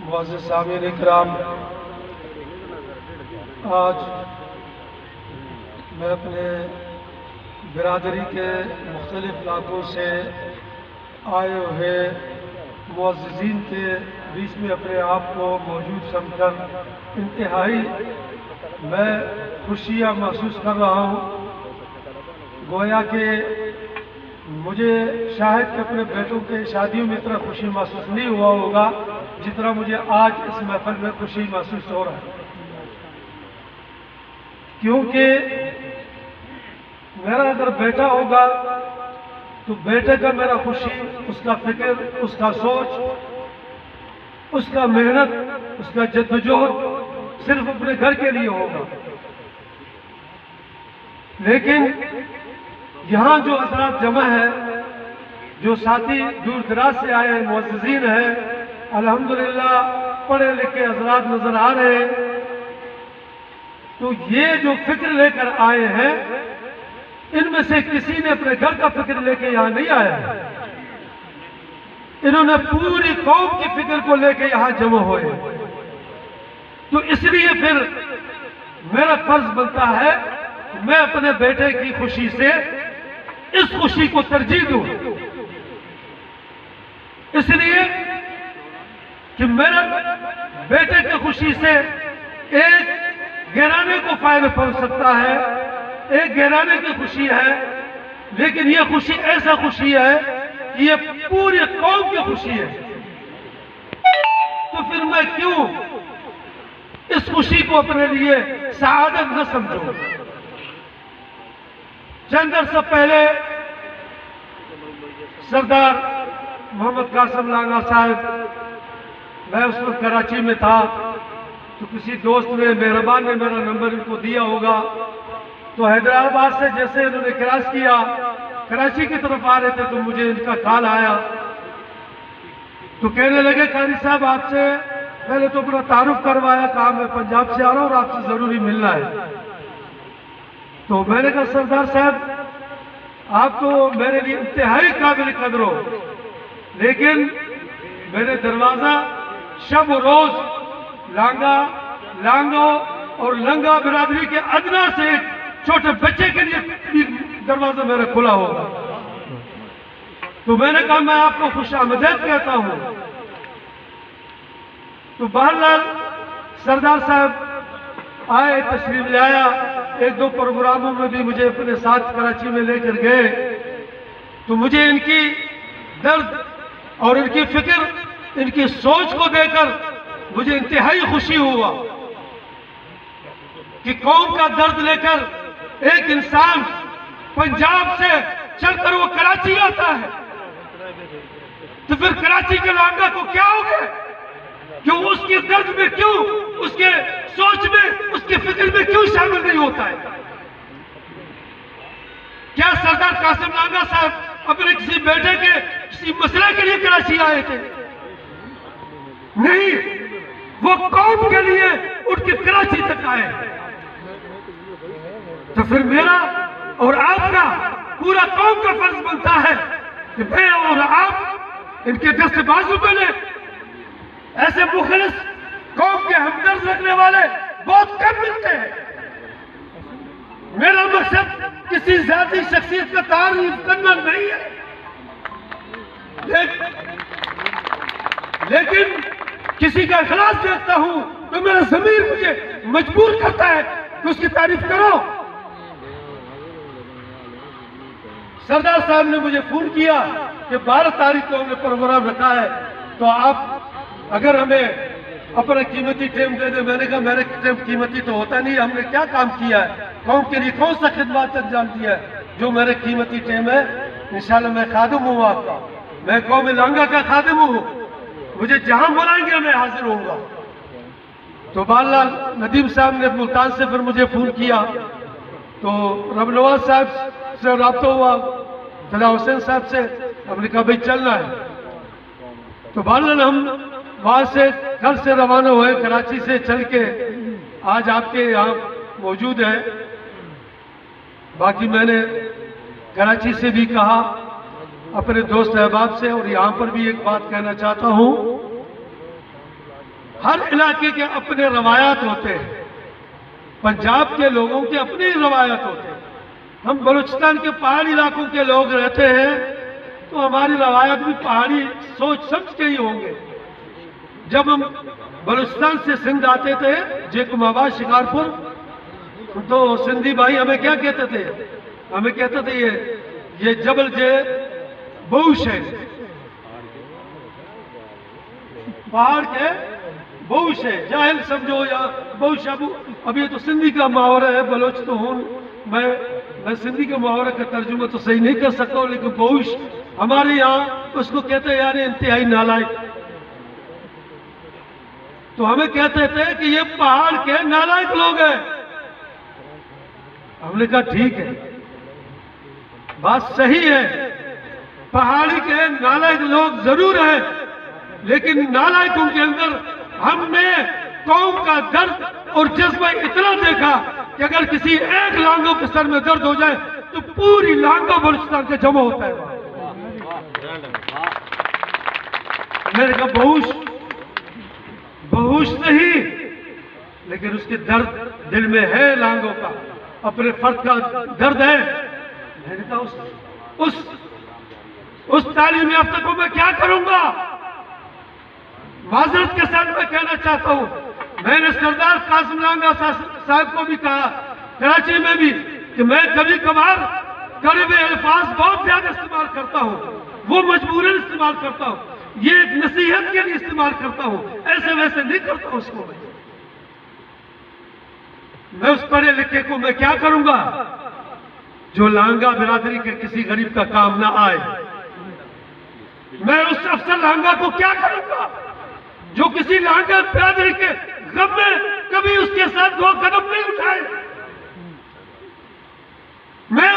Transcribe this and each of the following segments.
मुअज़्ज़िज़ सामीन इकराम, आज मैं अपने बिरादरी के मुख्तलिफ इलाकों से आए हुए मुअज़्ज़िज़ीन के बीच में अपने आप को मौजूद समझकर इंतहाई मैं खुशियाँ महसूस कर रहा हूँ। गोया कि मुझे शायद कि अपने बेटों के शादियों में इतना खुशी महसूस नहीं हुआ होगा जितना मुझे आज इस महफिल में खुशी महसूस हो रहा है, क्योंकि मेरा अगर बेटा होगा तो बेटे का मेरा खुशी, उसका फिक्र, उसका सोच, उसका मेहनत, उसका जद्दोजहद सिर्फ अपने घर के लिए होगा। लेकिन यहाँ जो हज़रात जमा है, जो साथी दूर दराज से आए हैं, मुअज़्ज़िज़ीन हैं, अल्हम्दुलिल्लाह पढ़े लिखे हज़रात नजर आ रहे हैं, तो ये जो फिक्र लेकर आए हैं, इनमें से किसी ने अपने घर का फिक्र लेके यहाँ नहीं आया है। इन्होंने पूरी कौम की फिक्र को लेकर यहाँ जमा हुए। तो इसलिए फिर मेरा फर्ज बनता है मैं अपने बेटे की खुशी से इस खुशी को तरजीह दूं, इसलिए कि मेरे बेटे की खुशी से एक घराने को फायदा पहुंच सकता है, एक घराने की खुशी है, लेकिन यह खुशी ऐसा खुशी है कि यह पूरी कौम की खुशी है। तो फिर मैं क्यों इस खुशी को अपने लिए सआदत न समझूं। चंद अर्सा पहले सरदार मोहम्मद कासिम लांगा साहब, मैं उस वक्त कराची में था, तो किसी दोस्त ने मेहरबान ने मेरा नंबर इनको दिया होगा। तो हैदराबाद से जैसे इन्होंने क्रॉस किया, कराची की तरफ आ रहे थे, तो मुझे इनका कॉल आया। तो कहने लगे कारी साहब आपसे पहले तो अपना तारुफ करवाया, कहा मैं पंजाब से आ रहा हूँ और आपसे जरूरी मिलना है। तो मैंने कहा सरदार साहब आप तो मेरे लिए इंतहाई काबिल कदर हो, लेकिन मेरे दरवाजा शब रोज लांगो और लंगा बिरादरी के अदना से एक छोटे बच्चे के लिए भी दरवाजा मेरा खुला होगा। तो मैंने कहा मैं आपको खुशामदीद कहता हूं। तो बहरहाल सरदार साहब आए, तशरीफ ले आया, एक दो प्रोग्रामों में भी मुझे अपने साथ कराची में लेकर गए। तो मुझे इनकी दर्द और इनकी फिक्र, इनकी सोच को देखकर मुझे इंतहाई खुशी हुआ कि कौम का दर्द लेकर एक इंसान पंजाब से चलकर वो कराची आता है, तो फिर कराची के लांगा को क्या हो गया, क्यों उसके दर्द में, क्यों उसके सोच में, उसके फिक्र में क्यों शामिल नहीं होता है। क्या सरदार कासिम लांगा साहब अपने किसी बेटे के किसी मसले के लिए कराची आए थे? नहीं, वो कौम के लिए उनके कराची तक आए। तो फिर मेरा और आपका, पूरा कौम का फर्ज बनता है कि मैं और आप इनके दस्त बाजू पे ले। ऐसे मुखलिस कौम के हमदर्द रखने वाले बहुत कम मिलते हैं। मेरा मकसद किसी जाती शख्सियत का तारीफ करना नहीं है, लेकिन किसी का इखलास देखता हूं तो मेरा ज़मीर मुझे मजबूर करता है कि उसकी तारीफ करो। सरदार साहब ने मुझे फोन किया कि 12 तारीख को हमने प्रोग्राम रखा है, तो आप अगर हमें अपना कीमती टाइम दे दे। मैंने कहा मेरे टाइम कीमती तो होता नहीं, हमने क्या काम किया है, कौम के लिए कौन सा खिदमत अंजाम दिया है जो मेरे कीमती टाइम है। इंशाल्लाह मैं खादिम हूँ आपका, मैं कौम लांगा का खादिम हूँ, मुझे जहां बुलाएंगे मैं हाजिर होऊंगा। तो बाललाल नदीम साहब ने मुल्तान से फिर मुझे फोन किया, तो रबनवाज साहब से रब्ता हुआ, सदा हुसैन साहब से, हमने कहा भाई चलना है। तो बाललाल हम वहां से घर से रवाना हुए, कराची से चल के आज आपके यहाँ मौजूद है। बाकी मैंने कराची से भी कहा अपने दोस्त अहबाब से और यहाँ पर भी एक बात कहना चाहता हूँ। हर इलाके के अपने रवायात होते हैं, पंजाब के लोगों के अपने रवायात होते हैं। हम बलूचिस्तान के पहाड़ी इलाकों के लोग रहते हैं तो हमारी रवायत भी पहाड़ी सोच समझ के ही होंगे। जब हम बलूचिस्तान से सिंध आते थे, जेकुमाबाद, शिकारपुर, तो सिंधी भाई हमें क्या कहते थे? हमें कहते थे ये जबल जे बहुश है, पहाड़ के बहुश है, जाहिल समझो या बहुश। अब ये तो सिंधी का मुहावरा है, बलोच तो हूं मैं सिंधी के मुहावरे का तर्जुमा तो सही नहीं कर सकता हूं, लेकिन बहुश हमारे यहाँ उसको कहते हैं यार इंतहाई नालायक। तो हमें कहते थे कि ये पहाड़ के नालायक लोग हैं। हमने कहा ठीक है, बात सही है, पहाड़ी के नालायक लोग जरूर हैं, लेकिन नालायकों के अंदर हमने कौम का दर्द और जज्बा इतना देखा कि अगर किसी एक लांगो के सर में दर्द हो जाए तो पूरी लांगो बलूचिस्तान के जमा होता है। मैंने कहा बहुश नहीं, लेकिन उसके दर्द दिल में है, लांगों का अपने फर्द का दर्द है। मैंने कहा उस तालीम याफ्ता को मैं क्या करूंगा? माजरत के साथ मैं कहना चाहता हूं, मैंने सरदार कासिम लांगा साहब को भी कहा कराची में भी कि मैं कभी कभार कड़वे अल्फाज बहुत ज्यादा इस्तेमाल करता हूं, वो मजबूरन इस्तेमाल करता हूं, ये एक नसीहत के लिए इस्तेमाल करता हूं, ऐसे वैसे नहीं करता उसको। मैं उस पढ़े लिखे को मैं क्या करूंगा जो लांगा बिरादरी के किसी गरीब का काम ना आए? मैं उस अफसर लांगा को क्या करूंगा जो किसी लांगा बिरादरी के गम में कभी उसके साथ दो कदम नहीं उठाए? मैं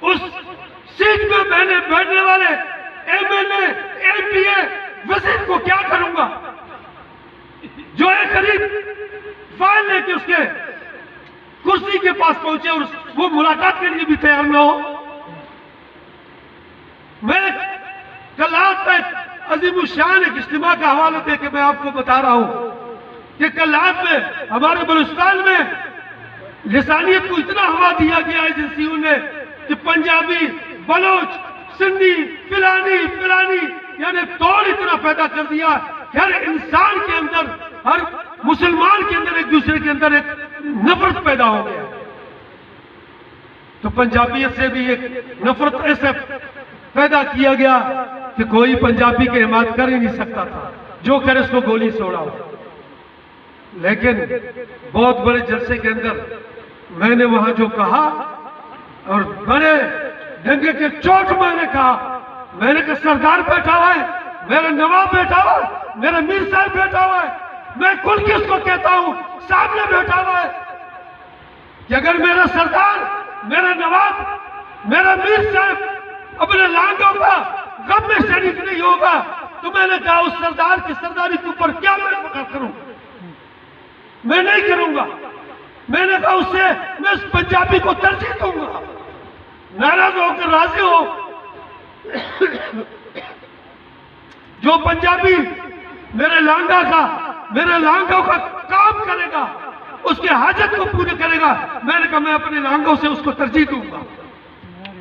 उस सीट में मैंने बैठने वाले एमएलए, एमपीए, वजीर को क्या करूंगा जो एक गरीब फाइल लेके उसके कुर्सी के पास पहुंचे और वो मुलाकात के लिए भी तैयार न हो? मैं कल रात में अजीमुशान एक इज्तिमा का हवाला देके मैं आपको बता रहा हूं कि कल रात में हमारे बलूचिस्तान में लिसानियत को इतना हवा दिया गया एजेंसियों ने कि पंजाबी, बलोच, सिंधी, फिलानी यानी तोड़ इतना पैदा कर दिया कि हर इंसान के अंदर, हर मुसलमान के अंदर एक दूसरे के अंदर एक नफरत पैदा हो गया। तो पंजाबियत से भी एक नफरत ऐसे पैदा किया गया कि कोई पंजाबी की हिमायत कर ही नहीं सकता था, जो करे उसको गोली से उड़ाओ। लेकिन बहुत बड़े जलसे के अंदर मैंने वहां जो कहा और बड़े डंगे के चोट मैंने कहा सरदार बैठा हुआ है, मेरा नवाब बैठा हुआ है, मेरा मीर साहब बैठा हुआ है, मैं कुल किसको कहता हूं सामने बैठा हुआ है कि अगर मेरा सरदार, मेरा नवाब, मेरा मीर साहब अपने लांगों का गम में शरीक नहीं होगा तो मैंने कहा उस सरदार की सरदारी के ऊपर क्या मैं पकड़ करूं? मैं नहीं करूंगा। मैंने कहा उससे मैं उस पंजाबी को तरजीह दूंगा। नाराज होकर राजी हो जो पंजाबी मेरे लांगों का काम करेगा, उसके हाजत को पूरे करेगा, मैंने कहा मैं अपने लांगों से उसको तरजीह दूंगा।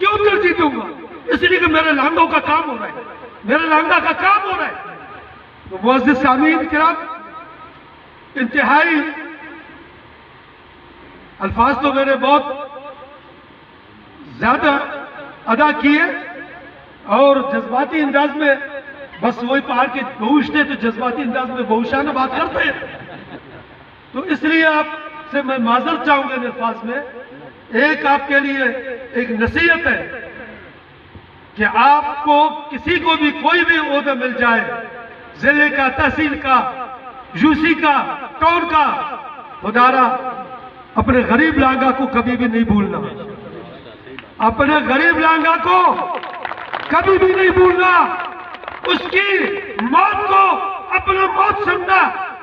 क्यों तरजीह दूंगा? इसलिए कि मेरे लांगों का काम हो रहा है, मेरे लांगा का काम हो रहा है। तो मुअज़्ज़िज़ सामीन किराम, इंतहाई अल्फाज तो मैंने बहुत ज्यादा अदा किए और जज्बाती अंदाज में, बस वही पहाड़ के बहुश थे तो जज्बाती अंदाज में बहुशाना बात करते हैं, तो इसलिए आपसे मैं माजरत चाहूंगा इन अल्फाज में। एक आपके लिए एक नसीहत है कि आपको किसी को भी कोई भी ओहदा मिल जाए, जिले का, तहसील का, यूसी का, टाउन का, खुदारा अपने गरीब लांगा को कभी भी नहीं भूलना, अपने गरीब लांगा को कभी भी नहीं भूलना, उसकी मौत को अपना मौत समझना,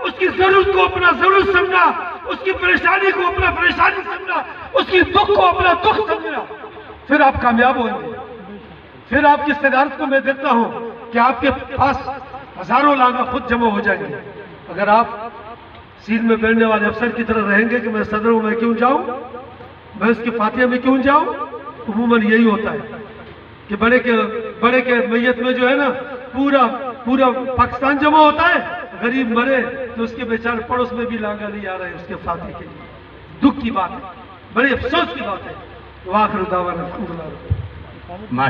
उसकी जरूरत को अपना जरूरत समझना, उसकी परेशानी को अपना परेशानी समझना, उसकी दुख को अपना दुख समझना, फिर आप कामयाब होंगे, फिर आपकी सदारत को मैं देखता हूँ कि आपके पास हजारों लागा खुद जमा हो जाएंगे। अगर आप सीध में बैठने वाले अफसर की तरह रहेंगे कि मैं सदर हूं, मैं क्यों जाऊं, मैं उसकी फातिहा में क्यों जाऊं। उमूमन यही होता है कि बड़े के मैयत में जो है ना पूरा पाकिस्तान जमा होता है, गरीब मरे तो उसके बेचारे पड़ोस में भी लांगा नहीं आ रहा है उसके फातिहे के लिए। दुख की बात है, बड़े अफसोस की बात है। वाखिर दावाना अल्हम्दुलिल्लाह।